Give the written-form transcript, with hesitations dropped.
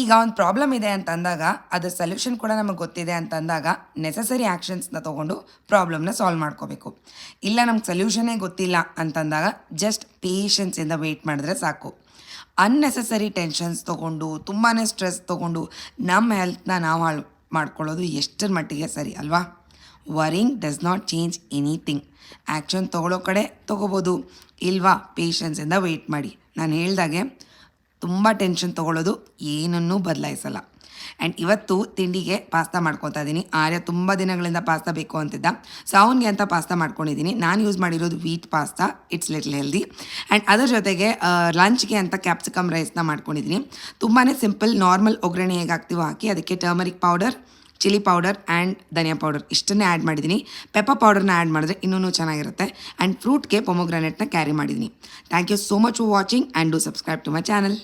ಈಗ ಒಂದು ಪ್ರಾಬ್ಲಮ್ ಇದೆ ಅಂತ ಅಂದಾಗ ಅದರ ಸೊಲ್ಯೂಷನ್ ಕೂಡ ನಮಗೆ ಗೊತ್ತಿದೆ ಅಂತ ಅಂದಾಗ ನೆಸಸರಿ ಆ್ಯಕ್ಷನ್ಸ್ನ ತೊಗೊಂಡು ಪ್ರಾಬ್ಲಮ್ನ ಸಾಲ್ವ್ ಮಾಡ್ಕೋಬೇಕು. ಇಲ್ಲ ನಮ್ಗೆ ಸೊಲ್ಯೂಷನ್ನೇ ಗೊತ್ತಿಲ್ಲ ಅಂತಂದಾಗ ಜಸ್ಟ್ ಪೇಷನ್ಸಿಂದ ವೆಯ್ಟ್ ಮಾಡಿದ್ರೆ ಸಾಕು. ಅನ್ನೆಸಸರಿ ಟೆನ್ಷನ್ಸ್ ತೊಗೊಂಡು ತುಂಬಾ ಸ್ಟ್ರೆಸ್ ತೊಗೊಂಡು ನಮ್ಮ ಹೆಲ್ತ್ನ ನಾವು ಹಾಳು ಮಾಡ್ಕೊಳ್ಳೋದು ಎಷ್ಟರ ಮಟ್ಟಿಗೆ ಸರಿ ಅಲ್ವಾ? Worrying does not change anything. Action ತೊಗೊಳ್ಳೋ ಕಡೆ ತೊಗೋಬೋದು, ಇಲ್ವಾ ಪೇಷನ್ಸಿಂದ ವೆಯ್ಟ್ ಮಾಡಿ. ನಾನು ಹೇಳ್ದಾಗೆ ತುಂಬ ಟೆನ್ಷನ್ ತೊಗೊಳ್ಳೋದು ಏನನ್ನೂ ಬದಲಾಯಿಸಲ್ಲ. ಆ್ಯಂಡ್ ಇವತ್ತು ತಿಂಡಿಗೆ ಪಾಸ್ತಾ ಮಾಡ್ಕೊತಾ ಇದ್ದೀನಿ. ಆರ್ಯ ತುಂಬ ದಿನಗಳಿಂದ ಪಾಸ್ತಾ ಬೇಕು ಅಂತಿದ್ದ, ಸೊ ಅವನಿಗೆ ಅಂತ ಪಾಸ್ತಾ ಮಾಡ್ಕೊಂಡಿದ್ದೀನಿ. ನಾನು ಯೂಸ್ ಮಾಡಿರೋದು wheat pasta, it's little healthy. And ಅದರ ಜೊತೆಗೆ ಲಂಚ್ಗೆ ಅಂತ ಕ್ಯಾಪ್ಸಿಕಮ್ ರೈಸ್ನ ಮಾಡ್ಕೊಂಡಿದ್ದೀನಿ. ತುಂಬಾ ಸಿಂಪಲ್, ನಾರ್ಮಲ್ ಒಗ್ಗರಣೆ ಹೇಗೆ ಹಾಕ್ತೀವೋ ಹಾಕಿ ಅದಕ್ಕೆ turmeric powder, chilli powder and ಧನಿಯಾ ಪೌಡರ್ ಇಷ್ಟನ್ನೇ ಆ್ಯಡ್ ಮಾಡಿದ್ದೀನಿ. ಪೆಪ್ಪರ್ ಪೌಡರ್ನ ಆ್ಯಡ್ ಮಾಡಿದ್ರೆ ಇನ್ನೂ ಚೆನ್ನಾಗಿರುತ್ತೆ. ಆ್ಯಂಡ್ ಫ್ರೂಟ್ಗೆ ಪೊಮೊಗ್ರಾನೇಟ್ನ ಕ್ಯಾರಿ ಮಾಡಿದ್ದೀನಿ. Thank you so much for watching and do subscribe to my channel.